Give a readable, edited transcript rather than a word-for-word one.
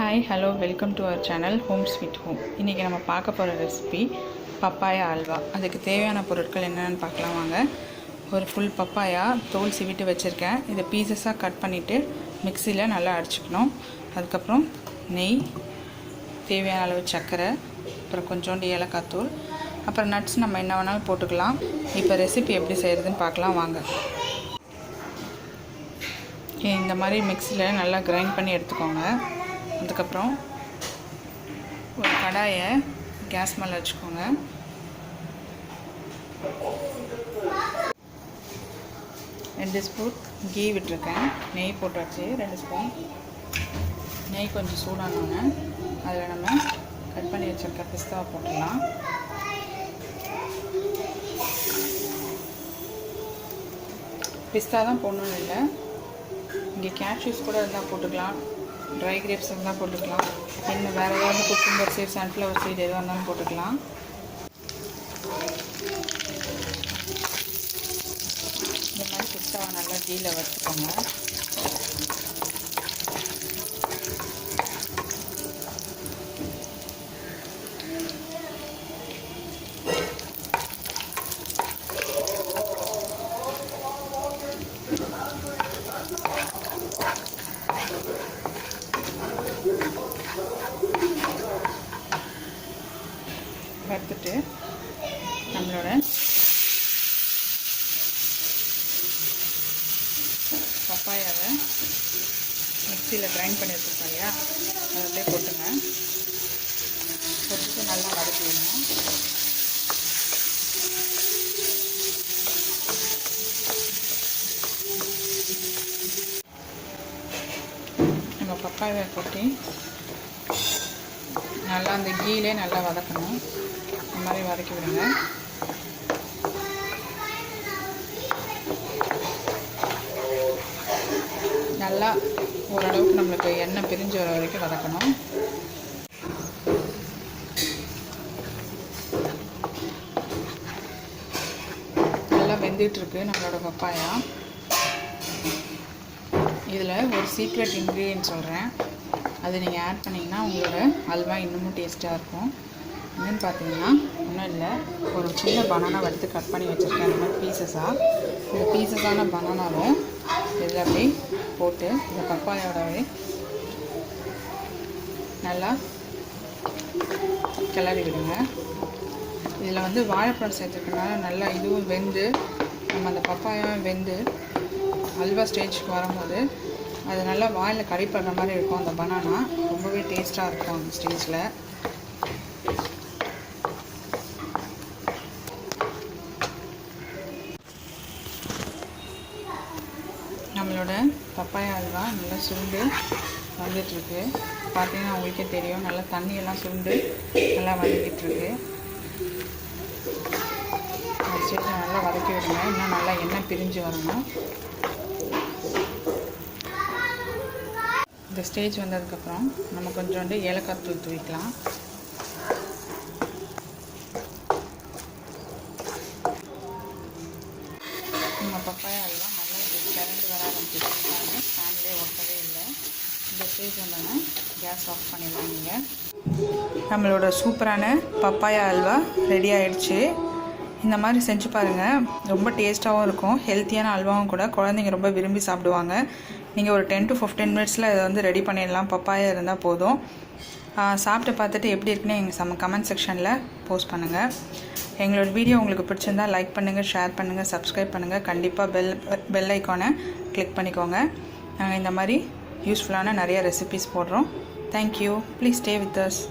Hi hello welcome to our channel home sweet home. இன்றைக்கி நம்ம பார்க்க போகிற ரெசிபி பப்பாயா அல்வா. அதுக்கு தேவையான பொருட்கள் என்னென்னு பார்க்கலாம் வாங்க. ஒரு ஃபுல் பப்பாயா தோல் சீவிட்டு வச்சுருக்கேன். இதை பீசஸாக கட் பண்ணிவிட்டு மிக்சியில் நல்லா அடிச்சுக்கணும். அதுக்கப்புறம் நெய், தேவையான அளவு சர்க்கரை, அப்புறம் கொஞ்சோண்டு ஏலக்காய் தூள், அப்புறம் நட்ஸ் நம்ம என்ன வேணாலும் போட்டுக்கலாம். இப்போ ரெசிபி எப்படி செய்கிறதுன்னு பார்க்கலாம் வாங்க. இந்த மாதிரி மிக்சியில் நல்லா கிரைண்ட் பண்ணி எடுத்துக்கோங்க. அதுக்கப்புறம் ஒரு கடாயை கேஸ் மேலே வச்சுக்கோங்க. ரெண்டு ஸ்பூன் கீ விட்டுருக்கேன். நெய் போட்டாச்சு 2 ஸ்பூன். நெய் கொஞ்சம் சூடானோன்னு அதில் நம்ம கட் பண்ணி வச்சுருக்க பிஸ்தாவை போட்டுடலாம். பிஸ்தா தான் போடணுன்னு இல்லை, இங்கே கேஷ்யூஸ் கூட இருந்தால் போட்டுக்கலாம், ட்ரை கிரேப்ஸ் இருந்தால் போட்டுக்கலாம், இன்னும் வேறு ஏதாவது குக்கும்பர் சீட், சன்ஃப்ளவர் சீட் எதுவாக இருந்தாலும் போட்டுக்கலாம். இந்த மாதிரி பிஸ்தாவை நல்லா கீழே வச்சுக்கோங்க. வறுத்துட்டு நம்மளோட பப்பாயாவை மிக்சியில் கிரைண்ட் பண்ணி வச்சுருக்கோம் இல்லையா, அதை அப்படியே போட்டுங்க. போட்டுட்டு நல்லா வதக்கிடணும். நம்ம பப்பாயாவை போட்டு நல்லா அந்த கீழே நல்லா வதக்கணும். இந்த மாதிரி வதக்கி விடுங்க. நல்லா ஓரளவுக்கு நம்மளுக்கு எண்ணெய் பிரிஞ்சு வர வரைக்கும் வதக்கணும். நல்லா வெந்துட்டுருக்கு நம்மளோட பப்பாயா. இதில் ஒரு சீக்ரெட் இன்க்ரீடியன்ட் சொல்கிறேன், அது நீங்கள் ஆட் பண்ணிங்கன்னா உங்களோட அல்வா இன்னமும் டேஸ்ட்டாக இருக்கும். என்னென்னு பார்த்தீங்கன்னா ஒன்றும் இல்லை, ஒரு சின்ன பனானா எடுத்து கட் பண்ணி வச்சுருக்கேன். அந்த மாதிரி பீசஸாக, இந்த பீசஸான பனானாவை இதில் அப்படியே போட்டு இந்த பப்பாயோடவே நல்லா கிளறி விடுங்க. இதில் வந்து வாழைப்பழம் சேர்த்துக்கிறதுனால நல்லா இதுவும் வெந்து, நம்ம அந்த பப்பாயாவும் வெந்து அல்வா ஸ்டேஜுக்கு வரும்போது அது நல்லா வாயில் கடிப்படுற மாதிரி இருக்கும். அந்த பனானா ரொம்பவே டேஸ்ட்டாக இருக்கும் அந்த ஸ்டேஜில். நம்மளோட பப்பாயா அல்வா நல்லா சுருண்டு வந்துட்டுருக்கு. பார்த்தீங்கன்னா உங்களுக்கே தெரியும், நல்லா தண்ணியெல்லாம் சுருண்டு நல்லா வதக்கிட்டுருக்கு. அந்த ஸ்டேஜில் நல்லா வதக்கி விடுங்க. இன்னும் நல்லா எண்ணெய் பிரிஞ்சு வரணும். இந்த ஸ்டேஜ் வந்ததுக்கப்புறம் நம்ம கொஞ்சோண்டு ஏலக்காய் தூள் தூவிக்கலாம். நம்ம பப்பாயா அல்வா நல்லா கிளம்பி வர ஆரம்பிச்சிருக்காங்க. ஃபேன்லேயே ஒட்டவே இல்லை. இந்த ஸ்டேஜ் வந்தோன்னா கேஸ் ஆஃப் பண்ணிடலாம். நீங்கள் நம்மளோட சூப்பரான பப்பாயா அல்வா ரெடி ஆகிடுச்சு. இந்த மாதிரி செஞ்சு பாருங்கள், ரொம்ப டேஸ்ட்டாகவும் இருக்கும், ஹெல்த்தியான அல்வாவும் கூட. குழந்தைங்க ரொம்ப விரும்பி சாப்பிடுவாங்க. நீங்கள் ஒரு 10 to 15 மினிட்ஸில் இதை வந்து ரெடி பண்ணிடலாம். பப்பாயா இருந்தால் போதும். சாப்பிட்டு பார்த்துட்டு எப்படி இருக்குன்னு எங்கள் கமெண்ட் செக்ஷனில் போஸ்ட் பண்ணுங்கள். எங்களோட வீடியோ உங்களுக்கு பிடிச்சிருந்தால் லைக் பண்ணுங்கள், ஷேர் பண்ணுங்கள், சப்ஸ்கிரைப் பண்ணுங்கள். கண்டிப்பாக பெல் ஐக்கானை கிளிக் பண்ணிக்கோங்க. நாங்கள் இந்த மாதிரி யூஸ்ஃபுல்லான நிறைய ரெசிபீஸ் போடுறோம். Thank you. Please stay with us.